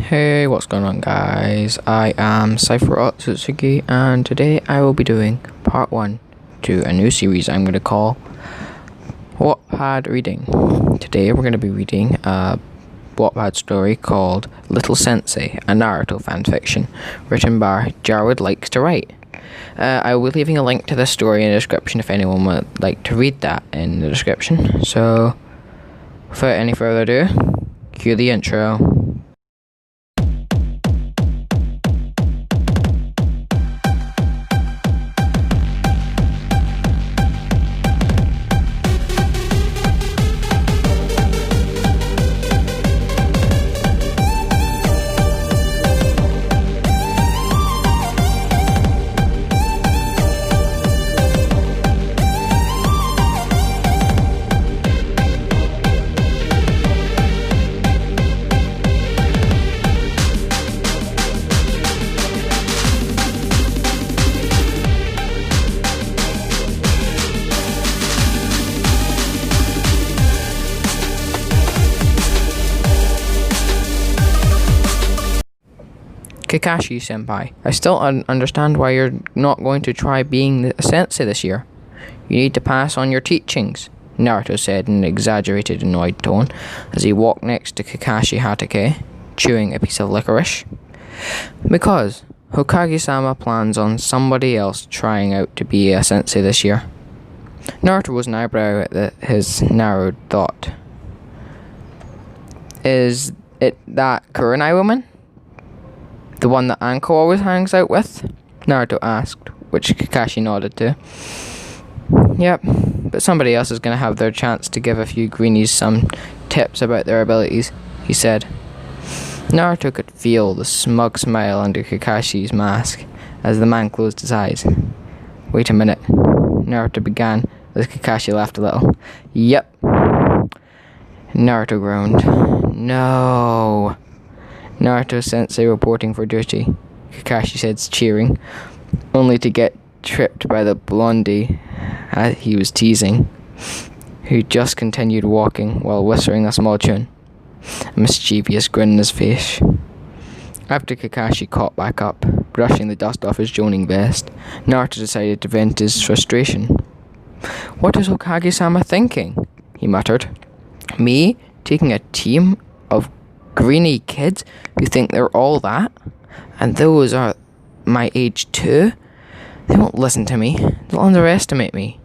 Hey, what's going on, guys? I am Cypher Otsutsuki, and today I will be doing part 1 to a new series I'm going to call Wattpad Reading. Today we're going to be reading a Wattpad story called Little Sensei, a Naruto fanfiction, written by Jarodlikestowrite. I will be leaving a link to this story in the description if anyone would like to read that in the description. So, without any further ado, cue the intro. Kakashi-senpai, I still understand why you're not going to try being a sensei this year. You need to pass on your teachings, Naruto said in an exaggerated annoyed tone as he walked next to Kakashi Hatake, chewing a piece of licorice. Because Hokage-sama plans on somebody else trying out to be a sensei this year. Naruto was an eyebrow at his narrowed thought. Is it that Kurenai woman? The one that Anko always hangs out with? Naruto asked, which Kakashi nodded to. Yep, but somebody else is going to have their chance to give a few greenies some tips about their abilities, he said. Naruto could feel the smug smile under Kakashi's mask as the man closed his eyes. Wait a minute, Naruto began as Kakashi laughed a little. Yep. Naruto groaned. No. Naruto-sensei reporting for duty, Kakashi said, cheering, only to get tripped by the blondie he was teasing, who just continued walking while whistling a small tune, a mischievous grin on his face. After Kakashi caught back up, brushing the dust off his joning vest, Naruto decided to vent his frustration. What is Hokage-sama thinking? He muttered. Me taking a team of greeny kids who think they're all that, and those are my age too? They won't listen to me. They'll underestimate me.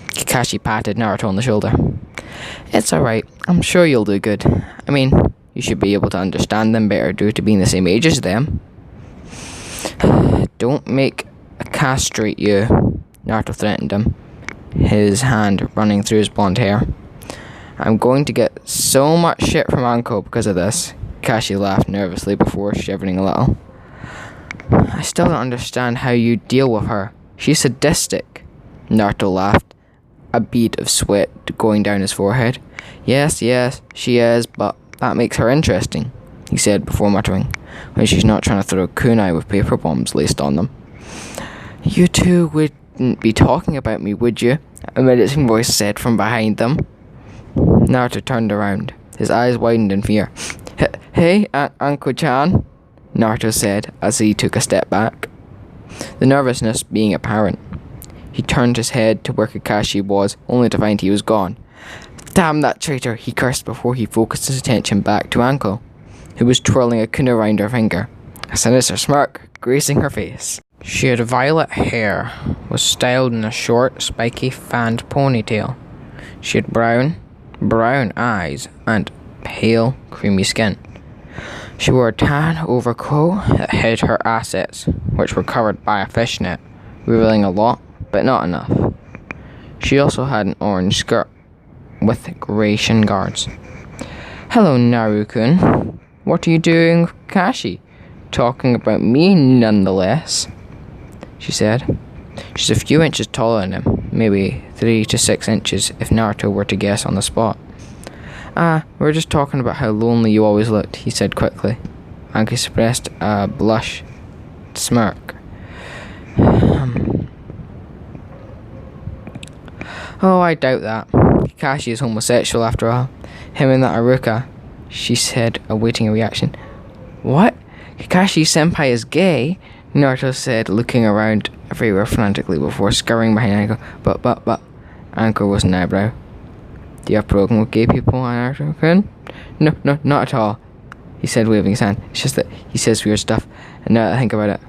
Kakashi patted Naruto on the shoulder. It's alright. I'm sure you'll do good. I mean, you should be able to understand them better due to being the same age as them. Don't make a castrate you, Naruto threatened him, his hand running through his blonde hair. I'm going to get so much shit from Anko because of this. Kakashi laughed nervously before shivering a little. I still don't understand how you deal with her. She's sadistic. Naruto laughed, a bead of sweat going down his forehead. Yes, she is, but that makes her interesting, he said before muttering, when she's not trying to throw kunai with paper bombs laced on them. You two wouldn't be talking about me, would you? A menacing voice said from behind them. Naruto turned around. His eyes widened in fear. Hey, Anko-chan, Naruto said as he took a step back, the nervousness being apparent. He turned his head to where Kakashi was, only to find he was gone. Damn that traitor, he cursed before he focused his attention back to Anko, who was twirling a kunai around her finger, a sinister smirk gracing her face. She had violet hair, was styled in a short, spiky, fanned ponytail. She had brown eyes, and pale, creamy skin. She wore a tan overcoat that hid her assets, which were covered by a fishnet, revealing a lot, but not enough. She also had an orange skirt, with grey shin guards. Hello, Naru-kun. What are you doing, Kakashi? Talking about me, nonetheless, she said. She's a few inches taller than him, maybe 3 to 6 inches if Naruto were to guess on the spot. We're just talking about how lonely you always looked, he said quickly. Anko expressed a blush smirk. Oh, I doubt that. Kakashi is homosexual after all. Him and that Aruka, she said, awaiting a reaction. What? Kakashi-senpai is gay? Naruto said, looking around everywhere frantically before scurrying behind Anko. But, Anko was an eyebrow. Do you have a problem with gay people, Naruto-kun? No, not at all, he said, waving his hand. It's just that he says weird stuff, and now that I think about it...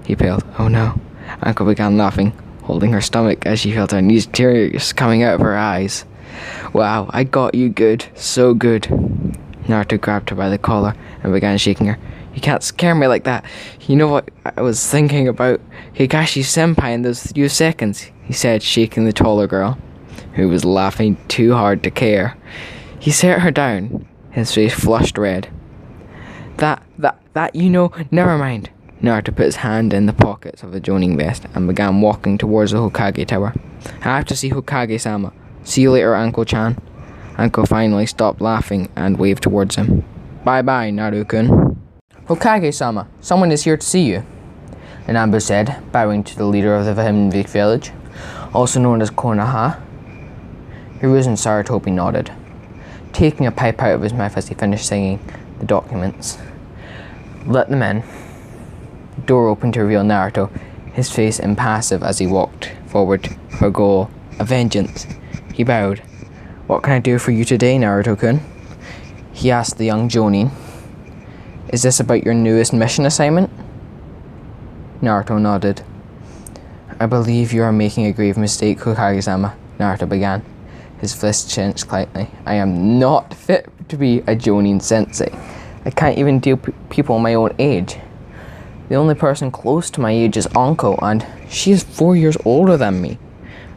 He paled. Oh no. Anko began laughing, holding her stomach as she felt her knees tears coming out of her eyes. Wow, I got you good. So good. Naruto grabbed her by the collar and began shaking her. You can't scare me like that. You know what I was thinking about? Kakashi-senpai in those few seconds, he said, shaking the taller girl, who was laughing too hard to care. He set her down, his face flushed red. That, never mind. Naruto put his hand in the pockets of the Jonin vest and began walking towards the Hokage tower. I have to see Hokage-sama. See you later, Anko-chan. Anko finally stopped laughing and waved towards him. Bye-bye, Naruto-kun. Hokage-sama, someone is here to see you, Nanbu said, bowing to the leader of the Vihimvik village, also known as Konoha. Hiruzen Sarutobi nodded, taking a pipe out of his mouth as he finished singing the documents. Let them in. The door opened to reveal Naruto, his face impassive as he walked forward for a goal, a vengeance. He bowed. What can I do for you today, Naruto-kun? He asked the young Jonin. Is this about your newest mission assignment? Naruto nodded. I believe you are making a grave mistake, Hokage-sama, Naruto began, his fist clenched slightly. I am not fit to be a Jonin sensei. I can't even deal with people my own age. The only person close to my age is Anko, and she is 4 years older than me.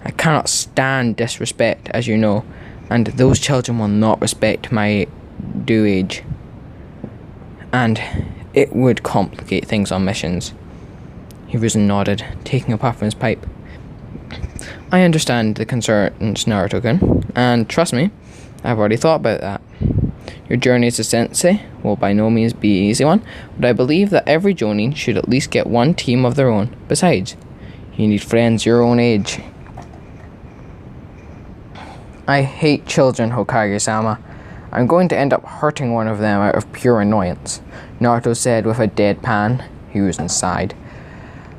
I cannot stand disrespect, as you know, and those children will not respect my due age. And it would complicate things on missions. Hiruzen nodded, taking a puff from his pipe. I understand the concerns, Naruto-kun, and trust me, I've already thought about that. Your journey as a sensei will by no means be an easy one, but I believe that every Jonin should at least get one team of their own. Besides, you need friends your own age. I hate children, Hokage-sama. I'm going to end up hurting one of them out of pure annoyance, Naruto said with a deadpan. Hiruzen sighed.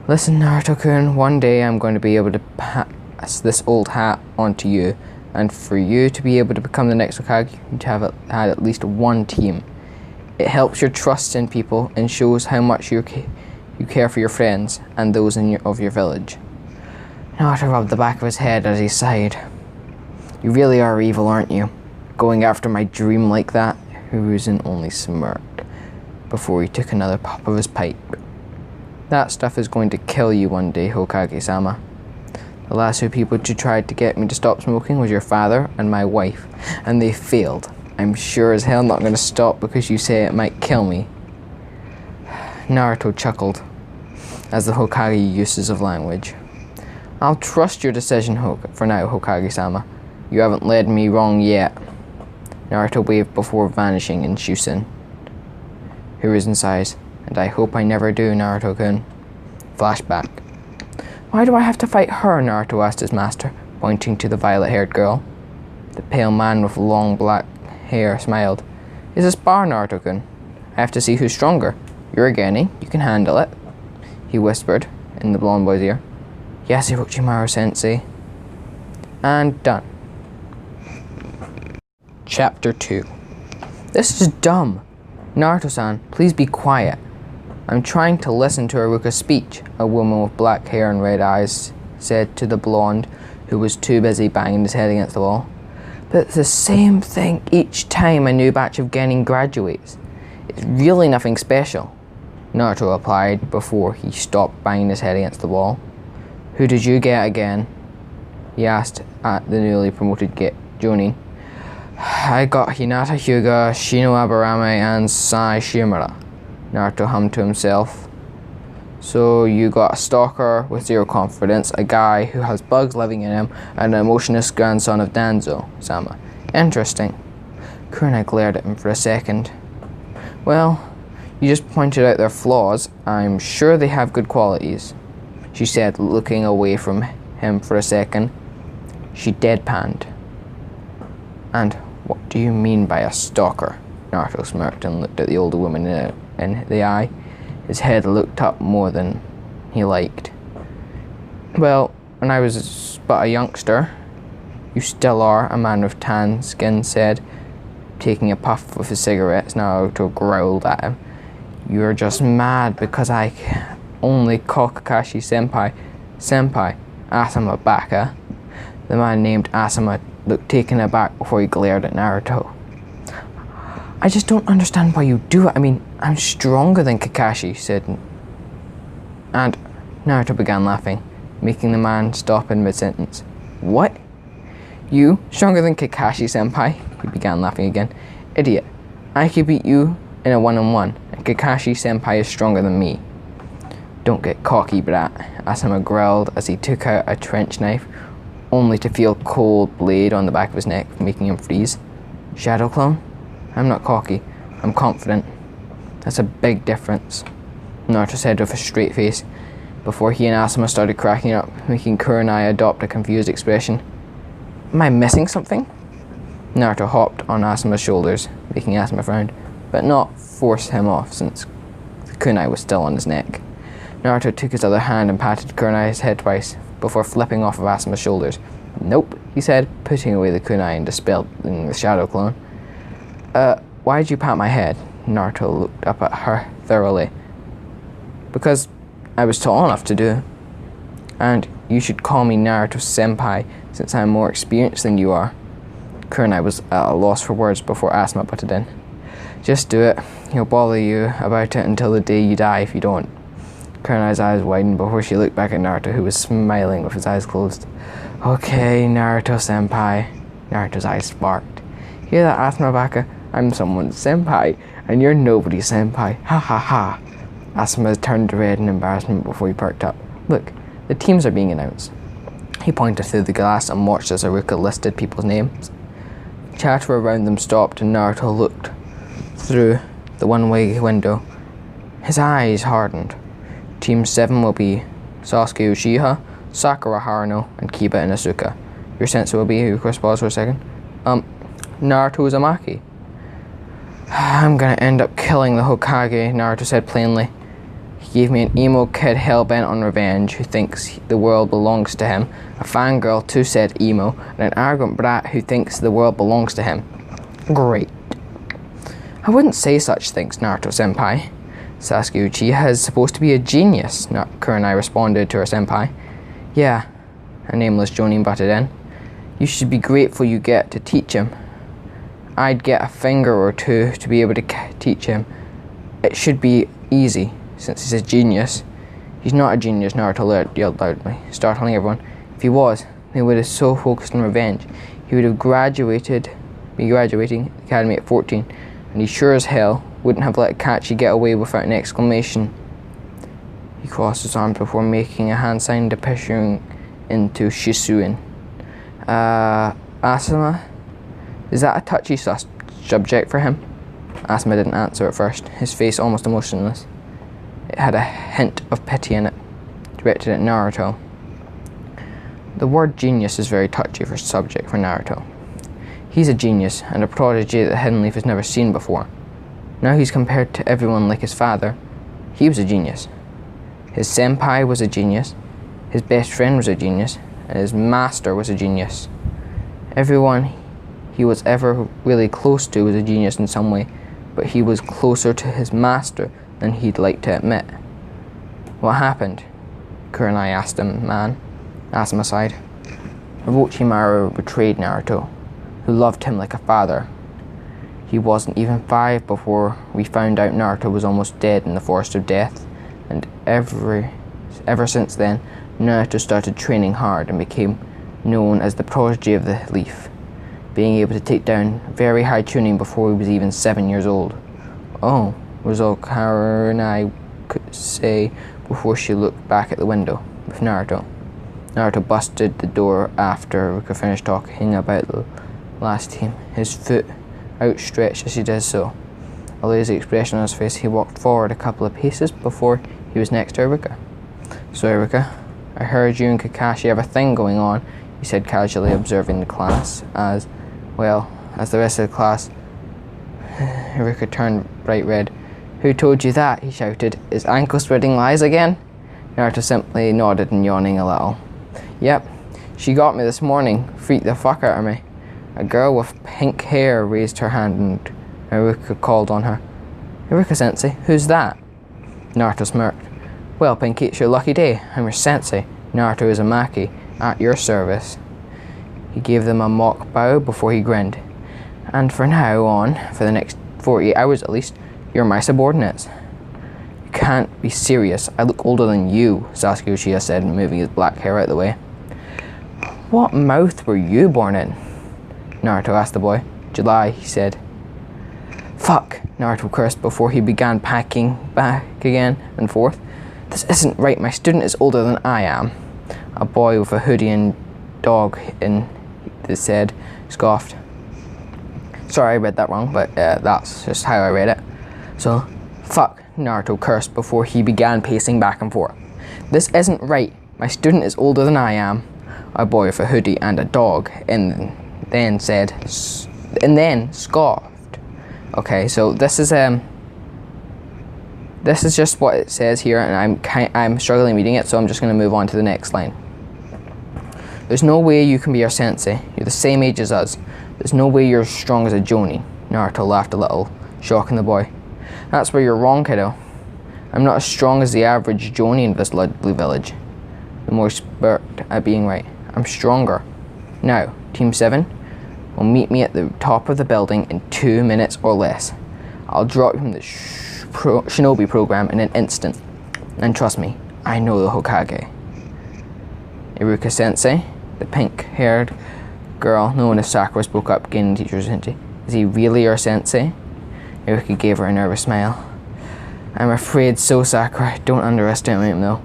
Listen, Naruto-kun, one day I'm going to be able to pass this old hat on to you, and for you to be able to become the next Hokage, you need to have had at least one team. It helps your trust in people and shows how much you care for your friends and those of your village. Naruto rubbed the back of his head as he sighed. You really are evil, aren't you? Going after my dream like that? Hiruzen only smirked before he took another puff of his pipe. That stuff is going to kill you one day, Hokage-sama. The last two people who tried to get me to stop smoking was your father and my wife, and they failed. I'm sure as hell not going to stop because you say it might kill me. Naruto chuckled as the Hokage uses of language. I'll trust your decision for now, Hokage-sama. You haven't led me wrong yet. Naruto waved before vanishing in Shusen. Hiruzen sighs. And I hope I never do, Naruto-kun. Flashback. Why do I have to fight her? Naruto asked his master, pointing to the violet-haired girl. The pale man with long black hair smiled. It's a spar, Naruto-kun. I have to see who's stronger. You're a genin. You can handle it, he whispered in the blonde boy's ear. Yes, Orochimaru-sensei. And done. Chapter 2. This is dumb. Naruto-san, please be quiet. I'm trying to listen to Iruka's speech, a woman with black hair and red eyes said to the blonde, who was too busy banging his head against the wall. But it's the same thing each time a new batch of genin graduates. It's really nothing special, Naruto replied before he stopped banging his head against the wall. Who did you get again? He asked at the newly promoted Jonin. I got Hinata Hyuga, Shino Aburame, and Sai Shimura, Naruto hummed to himself. So you got a stalker with zero confidence, a guy who has bugs living in him, and an emotionless grandson of Danzo-sama. Interesting. Kurina glared at him for a second. Well, you just pointed out their flaws. I'm sure they have good qualities, she said, looking away from him for a second. She deadpanned. And what do you mean by a stalker? Naruto smirked and looked at the older woman in the eye. His head looked up more than he liked. Well, when I was but a youngster, you still are, a man with tan skin said, taking a puff of his cigarettes. Naruto growled at him. You're just mad because I only call Kakashi Senpai, Asuma Baka. The man named Asuma looked taken aback before he glared at Naruto. I just don't understand why you do it. I mean, I'm stronger than Kakashi, said. And Naruto began laughing, making the man stop in mid-sentence. What? You? Stronger than Kakashi Senpai? He began laughing again. Idiot. I could beat you in a one-on-one, and Kakashi Senpai is stronger than me. Don't get cocky, brat, Asuma growled as he took out a trench knife, only to feel a cold blade on the back of his neck, making him freeze. Shadow clone? I'm not cocky. I'm confident. That's a big difference, Naruto said with a straight face, before he and Asuma started cracking up, making Kurenai adopt a confused expression. Am I missing something? Naruto hopped on Asuma's shoulders, making Asuma frown, but not force him off since the kunai was still on his neck. Naruto took his other hand and patted Kurenai's head twice, before flipping off of Asuma's shoulders. Nope, he said, putting away the kunai and dispelling the shadow clone. Why'd you pat my head? Naruto looked up at her thoroughly. Because I was tall enough to do. And you should call me Naruto Senpai, since I'm more experienced than you are. Kurenai was at a loss for words before Asuma butted in. Just do it. He'll bother you about it until the day you die if you don't. Kurenai's eyes widened before she looked back at Naruto, who was smiling with his eyes closed. Okay, Naruto Senpai. Naruto's eyes sparked. Hear that, Asuma Baka? I'm someone's senpai, and you're nobody's senpai. Ha ha ha. Asuma turned red in embarrassment before he perked up. Look, the teams are being announced. He pointed through the glass and watched as Iruka listed people's names. Chatter around them stopped and Naruto looked through the one-way window. His eyes hardened. Team 7 will be Sasuke Uchiha, Sakura Haruno, and Kiba Inosuke. Your sensei will be, Iruka paused for a second. Naruto Uzumaki. I'm gonna end up killing the Hokage, Naruto said plainly. He gave me an emo kid hell-bent on revenge who thinks the world belongs to him, a fangirl too said emo, and an arrogant brat who thinks the world belongs to him. Great. I wouldn't say such things, Naruto-senpai. Sasuke Uchiha is supposed to be a genius, Kurenai responded to her senpai. Yeah, a nameless jonin butted in. You should be grateful you get to teach him. I'd get a finger or two to be able to teach him. It should be easy, since he's a genius. He's not a genius, Naruto yelled loudly, startling everyone. If he was, they would have so focused on revenge. He would have be graduating the academy at 14, and he sure as hell wouldn't have let Kachi get away without an exclamation. He crossed his arms before making a hand sign depicting into Shisuin. Asuma? Is that a touchy subject for him? Asuma didn't answer at first, his face almost emotionless. It had a hint of pity in it, directed at Naruto. The word genius is very touchy for subject for Naruto. He's a genius, and a prodigy that Hidden Leaf has never seen before. Now he's compared to everyone like his father. He was a genius. His senpai was a genius, his best friend was a genius, and his master was a genius. Everyone he was ever really close to was a genius in some way, but he was closer to his master than he'd like to admit. What happened? Kurenai asked him, Asuma sighed. Orochimaru betrayed Naruto, who loved him like a father. He wasn't even 5 before we found out Naruto was almost dead in the Forest of Death, and ever since then, Naruto started training hard and became known as the prodigy of the leaf, being able to take down very high tuning before he was even 7 years old. Oh, was all Kurenai could say before she looked back at the window with Naruto. Naruto busted the door after Iruka finished talking about the last team, his foot outstretched as he did so. A lazy expression on his face, he walked forward a couple of paces before he was next to Iruka. So Iruka, I heard you and Kakashi have a thing going on, he said casually, observing the class as well as the rest of the class Iruka turned bright red. Who told you that? He shouted. Is Anko spreading lies again? Naruto simply nodded and yawning a little. Yep, she got me this morning. Freaked the fuck out of me. A girl with pink hair raised her hand and Iruka called on her. Iruka-sensei, who's that? Naruto smirked. Well, Pinky, it's your lucky day. I'm your sensei, Naruto Uzumaki, at your service. He gave them a mock bow before he grinned. And from now on, for the next 48 hours at least, you're my subordinates. You can't be serious. I look older than you, Sasuke Uchiha said, moving his black hair out of the way. What mouth were you born in? Naruto asked the boy. July, he said. Fuck, Naruto cursed before he began packing back again and forth. This isn't right. My student is older than I am. A boy with a hoodie and dog in the said, scoffed. Sorry, I read that wrong, but that's just how I read it. So, fuck, Naruto cursed before he began pacing back and forth. This isn't right. My student is older than I am. A boy with a hoodie and a dog, and then scoffed. Okay, so this is just what it says here, and I'm struggling reading it, so I'm just going to move on to the next line. There's no way you can be our sensei. You're the same age as us. There's no way you're as strong as a Jonin. Naruto laughed a little, shocking the boy. That's where you're wrong, kiddo. I'm not as strong as the average Jonin in this lovely village. The more spurt at being right. I'm stronger. Now, Team 7 will meet me at the top of the building in 2 minutes or less. I'll drop you from the Shinobi program in an instant. And trust me, I know the Hokage. Iruka-sensei, the pink-haired girl known as Sakura, spoke up, gaining teacher's attention. Is he really your sensei? Iruka gave her a nervous smile. I'm afraid so, Sakura. Don't underestimate him, though.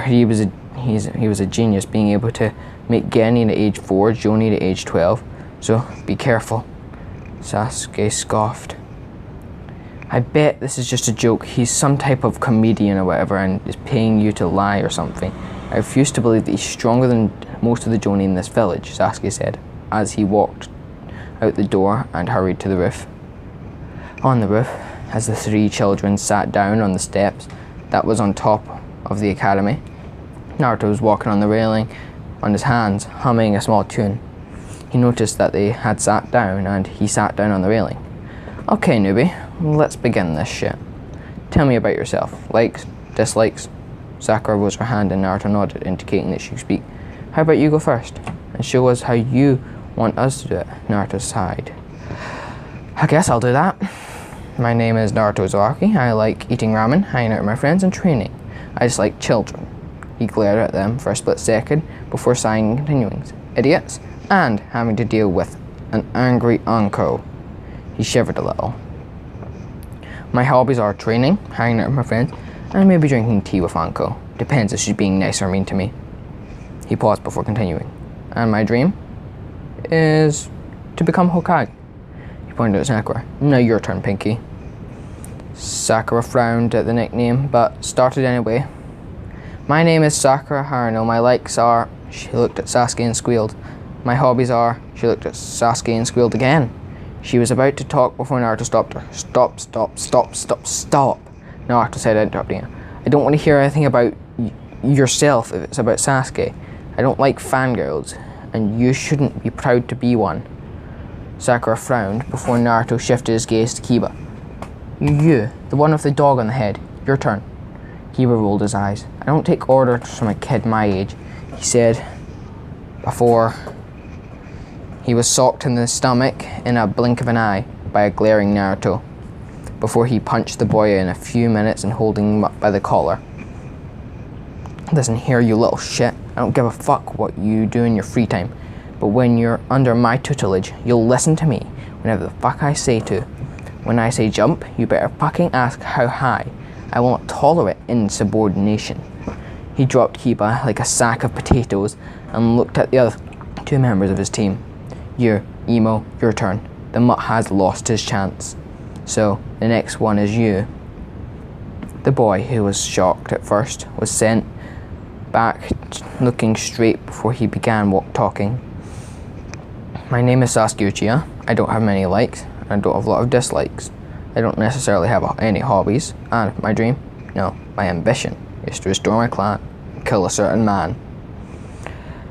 He was a genius, being able to make Genin at age 4, Jonin at age 12. So be careful. Sasuke scoffed. I bet this is just a joke. He's some type of comedian or whatever and is paying you to lie or something. I refuse to believe that he's stronger than most of the Jonin in this village, Sasuke said, as he walked out the door and hurried to the roof. On the roof, as the 3 children sat down on the steps that was on top of the academy, Naruto was walking on the railing on his hands, humming a small tune. He noticed that they had sat down, and he sat down on the railing. Okay, newbie, let's begin this shit. Tell me about yourself. Likes, dislikes? Sakura rose her hand and Naruto nodded, indicating that she could speak. How about you go first, and show us how you want us to do it? Naruto sighed. I guess I'll do that. My name is Naruto Uzumaki. I like eating ramen, hanging out with my friends, and training. I just like children. He glared at them for a split second before sighing and continuing. Idiots, and having to deal with an angry Anko. He shivered a little. My hobbies are training, hanging out with my friends, and maybe drinking tea with Anko. Depends if she's being nice or mean to me. He paused before continuing. And my dream is to become Hokage. He pointed at Sakura. Now your turn, Pinky. Sakura frowned at the nickname, but started anyway. My name is Sakura Haruno. My likes are... She looked at Sasuke and squealed. My hobbies are... She looked at Sasuke and squealed again. She was about to talk before Naruto stopped her. Stop. Naruto said, interrupting her. I don't want to hear anything about yourself if it's about Sasuke. I don't like fangirls, and you shouldn't be proud to be one. Sakura frowned before Naruto shifted his gaze to Kiba. You, the one with the dog on the head. Your turn. Kiba rolled his eyes. I don't take orders from a kid my age, he said, before he was socked in the stomach in a blink of an eye by a glaring Naruto, before he punched the boy in a few minutes and holding him up by the collar. Listen here, you little shit. I don't give a fuck what you do in your free time, but when you're under my tutelage, you'll listen to me whenever the fuck I say to. When I say jump, you better fucking ask how high. I won't tolerate insubordination. He dropped Kiba like a sack of potatoes and looked at the other 2 members of his team. You, Emo, your turn. The mutt has lost his chance. So, the next one is you. The boy, who was shocked at first, was sent back looking straight before he began talking. My name is Sasuke Uchiha. I don't have many likes. and I don't have a lot of dislikes. I don't necessarily have any hobbies, and my dream, no, my ambition, is to restore my clan and kill a certain man.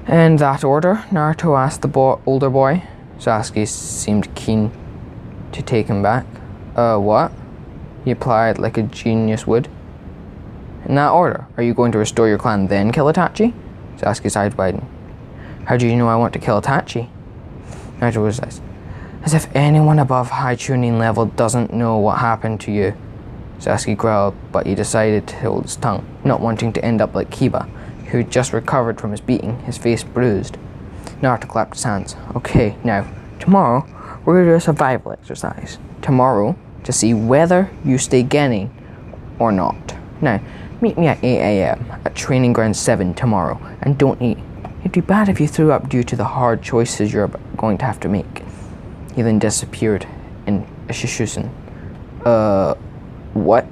In that order, Naruto asked the older boy. Sasuke seemed keen to take him back. What? He replied like a genius would. In that order, are you going to restore your clan then kill Itachi? Sasuke's eyes widened. How do you know I want to kill Itachi? Naruto was as if anyone above high tuning level doesn't know what happened to you. Sasuke growled, but he decided to hold his tongue, not wanting to end up like Kiba, who had just recovered from his beating, his face bruised. Naruto clapped his hands. Okay, now, tomorrow, we're going to do a survival exercise. Tomorrow, to see whether you stay genin or not. Now, meet me at 8 a.m. at Training Ground 7 tomorrow, and don't eat. It'd be bad if you threw up due to the hard choices you're going to have to make. He then disappeared in a Shishusen. What?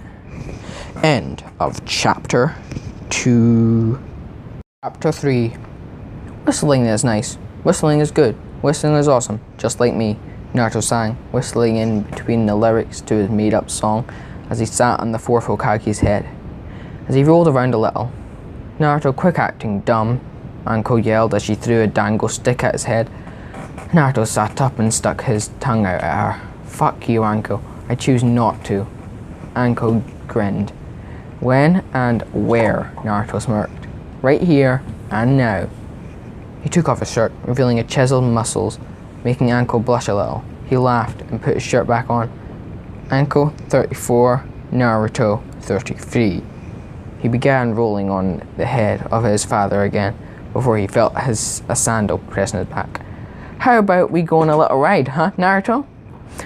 End of chapter 2. Chapter 3. Whistling is nice. Whistling is good. Whistling is awesome. Just like me, Naruto sang, whistling in between the lyrics to his made-up song as he sat on the fourth Hokage's head. As he rolled around a little, Naruto, quick acting dumb, Anko yelled as she threw a dangle stick at his head. Naruto sat up and stuck his tongue out at her. Fuck you, Anko. I choose not to. Anko grinned. When and where? Naruto smirked. Right here and now. He took off his shirt, revealing his chiseled muscles, making Anko blush a little. He laughed and put his shirt back on. Anko 34, Naruto 33. He began rolling on the head of his father again before he felt a sandal pressing his back. How about we go on a little ride, huh, Naruto?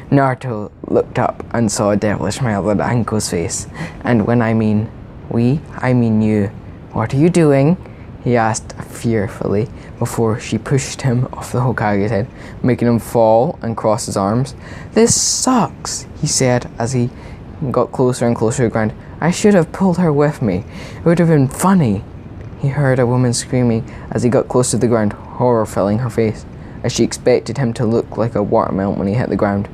Naruto looked up and saw a devilish smile on Anko's face. And when I mean we, I mean you. What are you doing? He asked fearfully before she pushed him off the Hokage's head, making him fall and cross his arms. This sucks, he said as he got closer and closer to the ground. I should have pulled her with me. It would have been funny. He heard a woman screaming as he got close to the ground, horror filling her face, as she expected him to look like a watermelon when he hit the ground.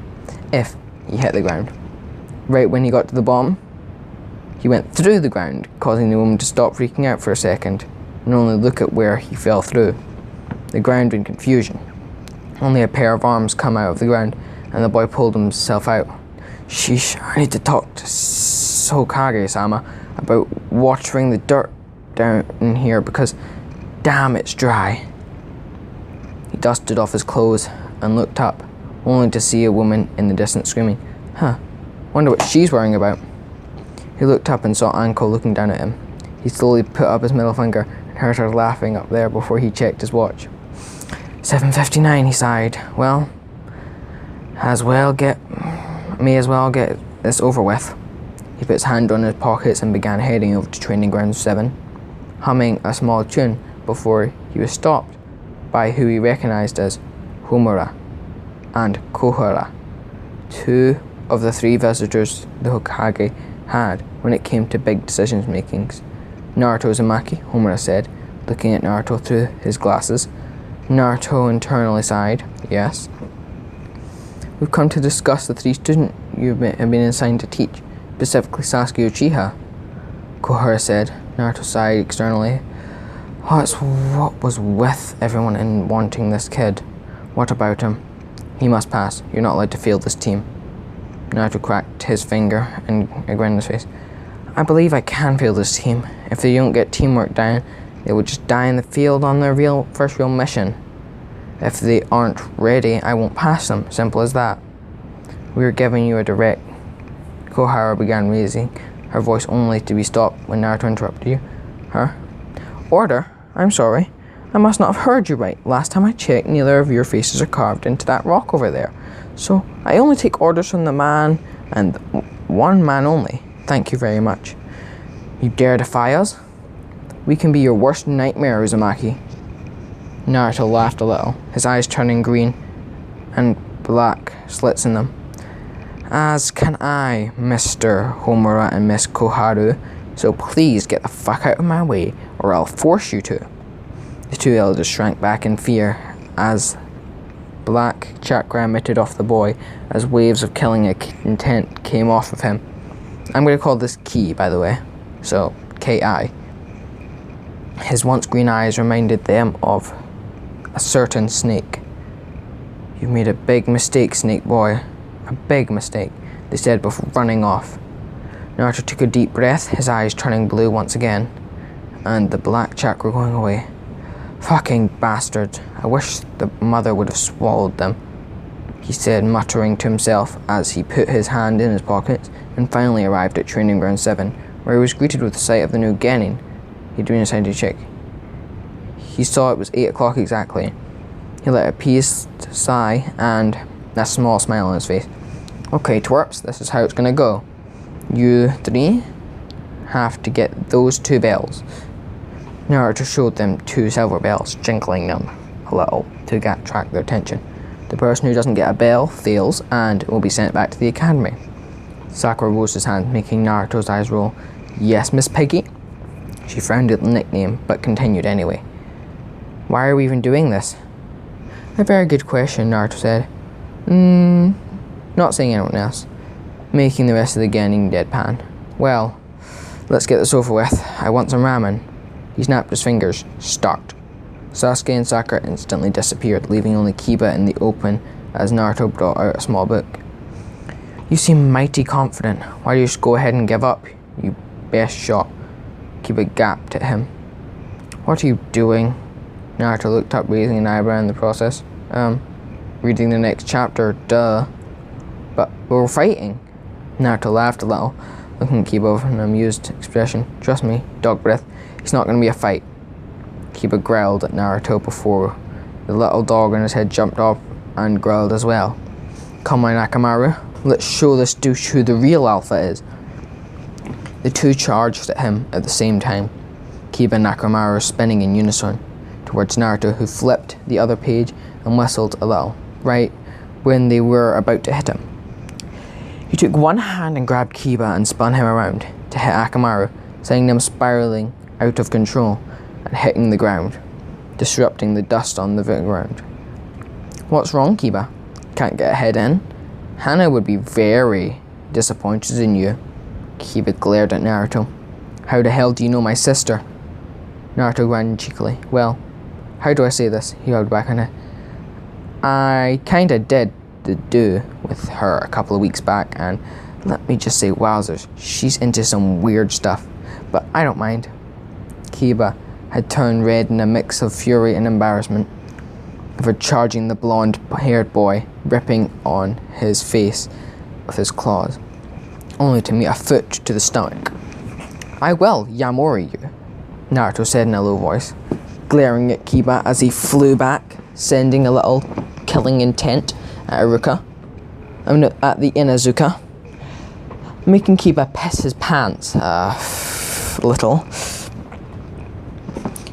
If he hit the ground. Right when he got to the bottom, he went through the ground, causing the woman to stop freaking out for a second and only look at where he fell through. The ground in confusion. Only a pair of arms come out of the ground, and the boy pulled himself out. Sheesh, I need to talk to Hokage-sama about watering the dirt down in here because, damn, it's dry. He dusted off his clothes and looked up, only to see a woman in the distance screaming, Huh, wonder what she's worrying about. He looked up and saw Anko looking down at him. He slowly put up his middle finger and heard her laughing up there before he checked his watch. 7:59, he sighed. Well, may as well get this over with. He put his hand on his pockets and began heading over to Training Ground 7, humming a small tune before he was stopped by who he recognized as Homura and Kohara, two of the three visitors the Hokage had when it came to big decision makings. Naruto Uzumaki, Homura said, looking at Naruto through his glasses. Naruto internally sighed. Yes. We've come to discuss the three students have been assigned to teach, specifically Sasuke Uchiha, Kohara said. Naruto sighed externally. What was with everyone in wanting this kid? What about him? He must pass. You're not allowed to fail this team. Naruto cracked his finger and a grin on his face. I believe I can fail this team. If they don't get teamwork down, they will just die in the field on their first real mission. If they aren't ready, I won't pass them. Simple as that. We're giving you a direct. Kohara began raising her voice only to be stopped when Naruto interrupted you. Her? Order? I'm sorry. I must not have heard you right. Last time I checked, neither of your faces are carved into that rock over there. So I only take orders from the man, and one man only. Thank you very much. You dare defy us? We can be your worst nightmare, Uzumaki. Naruto laughed a little, his eyes turning green and black slits in them. As can I, Mr. Homura and Miss Koharu, so please get the fuck out of my way, or I'll force you to. The two elders shrank back in fear as black chakra emitted off the boy as waves of killing intent came off of him. I'm going to call this Ki, by the way. So, Ki. His once green eyes reminded them of a certain snake. "You've made a big mistake, snake boy. A big mistake," they said before running off. Naruto took a deep breath, his eyes turning blue once again, and the black chakra going away. "Fucking bastards. I wish the mother would have swallowed them," he said, muttering to himself as he put his hand in his pocket and finally arrived at Training Ground 7, where he was greeted with the sight of the new Genin he'd been assigned to check. He saw it was 8 o'clock exactly. He let a peaceful sigh and a small smile on his face. "Okay, twerps, this is how it's gonna go. You 3 have to get those 2 bells." Naruto showed them 2 silver bells, jingling them a little to attract their attention. "The person who doesn't get a bell fails and will be sent back to the academy." Sakura rose his hand, making Naruto's eyes roll. "Yes, Miss Piggy?" She frowned at the nickname, but continued anyway. "Why are we even doing this?" "A very good question," Naruto said. Not saying anyone else, making the rest of the Genin deadpan. "Well, let's get this over with. I want some ramen." He snapped his fingers. Start. Sasuke and Sakura instantly disappeared, leaving only Kiba in the open as Naruto brought out a small book. "You seem mighty confident. Why do you just go ahead and give up, you best shot?" Kiba gaped at him. "What are you doing?" Naruto looked up, raising an eyebrow in the process. Reading the next chapter, duh." "But we're fighting." Naruto laughed a little, looking at Kiba with an amused expression. "Trust me, dog breath, it's not going to be a fight." Kiba growled at Naruto before the little dog on his head jumped up and growled as well. "Come on, Akamaru, let's show this douche who the real alpha is." The 2 charged at him at the same time, Kiba and Akamaru spinning in unison towards Naruto, who flipped the other page and whistled a little, right when they were about to hit him. He took one hand and grabbed Kiba and spun him around to hit Akamaru, sending them spiraling out of control and hitting the ground, disrupting the dust on the ground. "What's wrong, Kiba? Can't get a head in? Hana would be very disappointed in you." Kiba glared at Naruto. "How the hell do you know my sister?" Naruto grinned cheekily. "Well, how do I say this?" He rubbed back on it. "I kinda did do with her a couple of weeks back, and let me just say, wowzers, she's into some weird stuff, but I don't mind." Kiba had turned red in a mix of fury and embarrassment for charging the blonde-haired boy, ripping on his face with his claws, only to meet a foot to the stomach. "I will Yamori you," Naruto said in a low voice, glaring at Kiba as he flew back, sending a little killing intent at at the Inazuka, making Kiba piss his pants a little.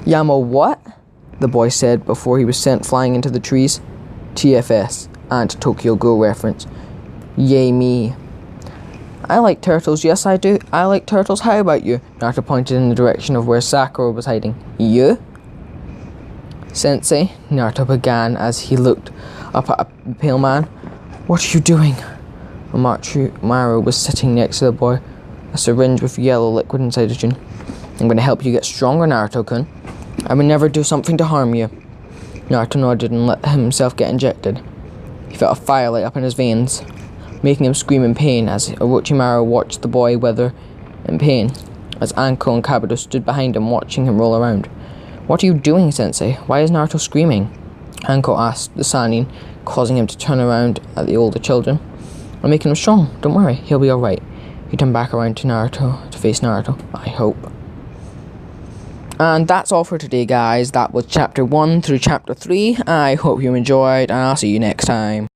"Yamo what?" the boy said before he was sent flying into the trees. TFS and Tokyo Ghoul reference. Yay me. "I like turtles, yes I do. I like turtles, how about you?" Naruto pointed in the direction of where Sakura was hiding. "You?" "Sensei," Naruto began as he looked up at a pale man. "What are you doing?" Maru was sitting next to the boy, a syringe with yellow liquid inside it. "I'm going to help you get stronger, Naruto-kun. I would never do something to harm you." Naruto nodded and let himself get injected. He felt a fire light up in his veins, making him scream in pain as Orochimaru watched the boy wither in pain, as Anko and Kabuto stood behind him watching him roll around. "What are you doing, Sensei? Why is Naruto screaming?" Anko asked the Sannin, causing him to turn around at the older children. "I'm making him strong. Don't worry, he'll be alright." He turned back around to Naruto, to face Naruto. "I hope." And that's all for today, guys. That was chapter 1 through chapter 3. I hope you enjoyed, and I'll see you next time.